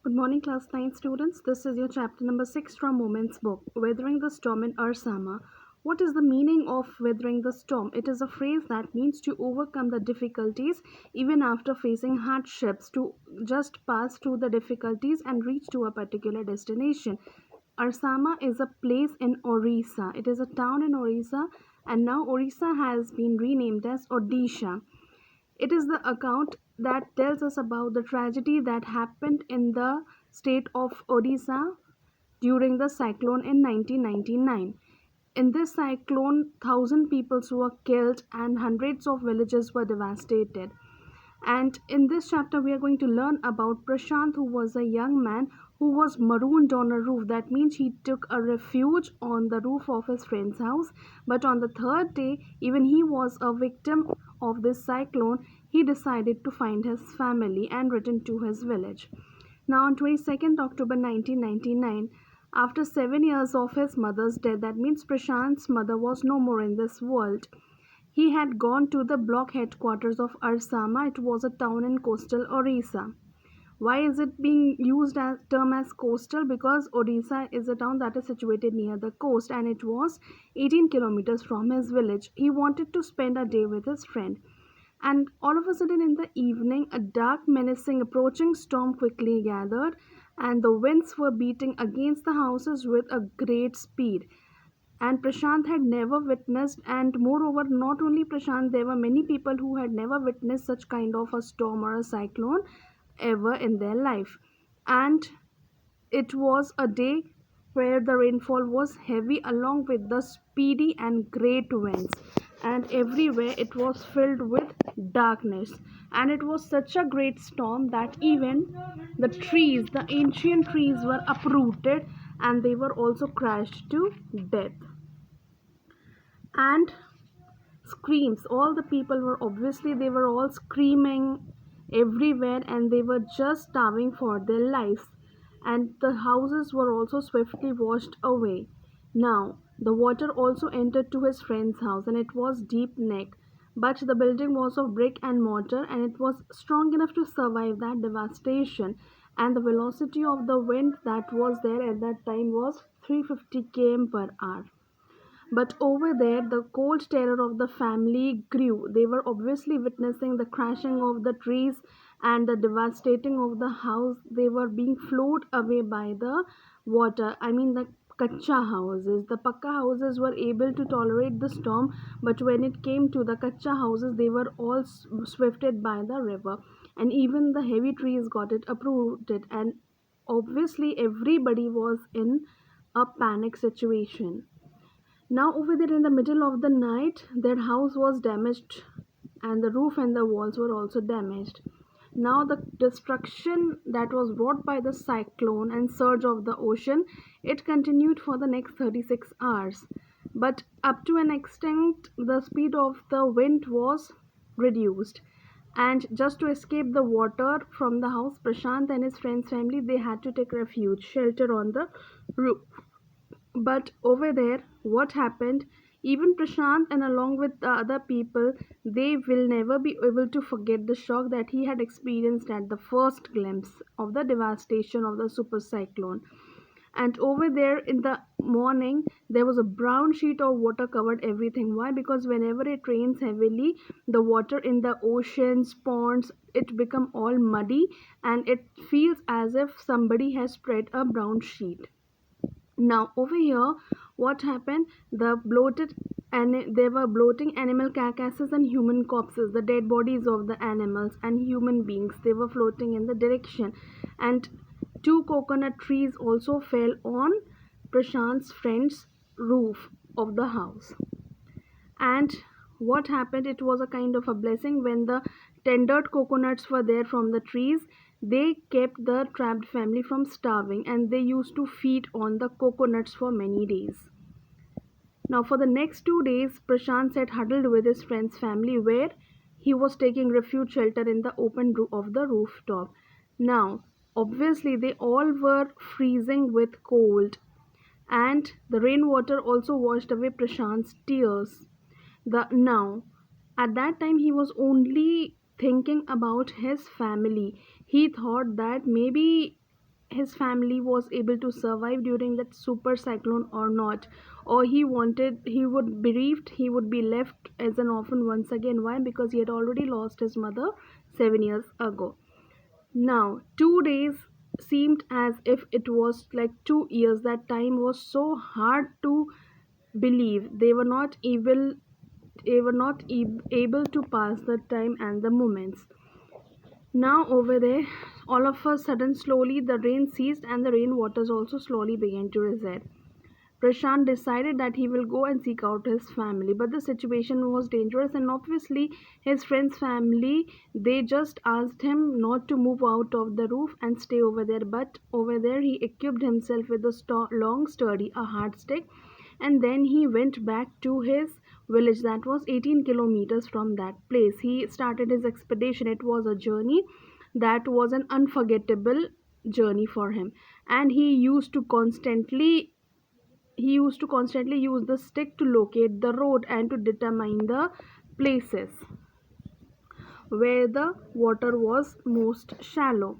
Good morning, class 9 students. This is your chapter number 6 from Moments book, Weathering the Storm in Arsama. What is the meaning of weathering the storm? It is a phrase that means to overcome the difficulties even after facing hardships, to just pass through the difficulties and reach to a particular destination. Arsama is a place in Orissa. It is a town in Orissa, and now Orissa has been renamed as Odisha. It is the account that tells us about the tragedy that happened in the state of Odisha during the cyclone in 1999. In this cyclone, 1,000 people were killed and hundreds of villages were devastated. And in this chapter, we are going to learn about Prashant, who was a young man who was marooned on a roof. That means he took a refuge on the roof of his friend's house. But on the third day, even he was a victim of this cyclone. He decided to find his family and return to his village. Now, on 22nd October 1999, after 7 years of his mother's death, that means Prashant's mother was no more in this world. He had gone to the block headquarters of Arsama. It was a town in coastal Orissa. Why is it being used as term as coastal? Because Odisha is a town that is situated near the coast and it was 18 kilometers from his village. He wanted to spend a day with his friend. And all of a sudden in the evening, a dark, menacing, approaching storm quickly gathered, and the winds were beating against the houses with a great speed. And Prashant had never witnessed, and moreover, not only Prashant, there were many people who had never witnessed such kind of a storm or a cyclone ever in their life. And it was a day where the rainfall was heavy along with the speedy and great winds, and everywhere it was filled with darkness. And it was such a great storm that even the trees, the ancient trees, were uprooted and they were also crushed to death. And screams, all the people were obviously, they were all screaming everywhere and they were just starving for their lives, and the houses were also swiftly washed away. Now the water also entered to his friend's house, and it was deep neck, but the building was of brick and mortar and it was strong enough to survive that devastation. And the velocity of the wind that was there at that time was 350 km per hour. But over there, the cold terror of the family grew. They were obviously witnessing the crashing of the trees and the devastating of the house. They were being flowed away by the water. I mean, the kacha houses. The pakka houses were able to tolerate the storm, but when it came to the kacha houses, they were all swifted by the river. And even the heavy trees got it uprooted. And obviously, everybody was in a panic situation. Now, over there in the middle of the night, their house was damaged and the roof and the walls were also damaged. Now, the destruction that was brought by the cyclone and surge of the ocean, it continued for the next 36 hours. But up to an extent, the speed of the wind was reduced. And just to escape the water from the house, Prashant and his friend's family, they had to take refuge, shelter on the roof. But over there, what happened? Even Prashant and along with the other people, they will never be able to forget the shock that he had experienced at the first glimpse of the devastation of the super cyclone. And over there in the morning, there was a brown sheet of water covered everything. Why? Because whenever it rains heavily, the water in the oceans, ponds, it become all muddy and it feels as if somebody has spread a brown sheet. Now over here, what happened? The bloated and there were bloating animal carcasses and human corpses, the dead bodies of the animals and human beings. They were floating in the direction, and two coconut trees also fell on Prashant's friend's roof of the house. And what happened? It was a kind of a blessing when the tendered coconuts were there from the trees. They kept the trapped family from starving and they used to feed on the coconuts for many days. Now, for the next 2 days, Prashant sat huddled with his friend's family where he was taking refuge shelter in the open roof of the rooftop. Now, obviously, they all were freezing with cold, and the rainwater also washed away Prashant's tears. The now at that time he was only thinking about his family. He thought that maybe his family was able to survive during that super cyclone or not, or he would bereaved, he would be left as an orphan once again. Why? Because he had already lost his mother 7 years ago. Now 2 days seemed as if it was like 2 years. That time was so hard to believe. They were not able to pass the time and the moments. Now over there, all of a sudden, slowly the rain ceased and the rain waters also slowly began to recede. Prashant decided that he will go and seek out his family, but the situation was dangerous, and obviously his friend's family, they just asked him not to move out of the roof and stay over there. But over there, he equipped himself with a long sturdy, a hard stick, and then he went back to his village that was 18 kilometers from that place. He started his expedition. It was a journey that was an unforgettable journey for him, and he used to constantly use the stick to locate the road and to determine the places where the water was most shallow.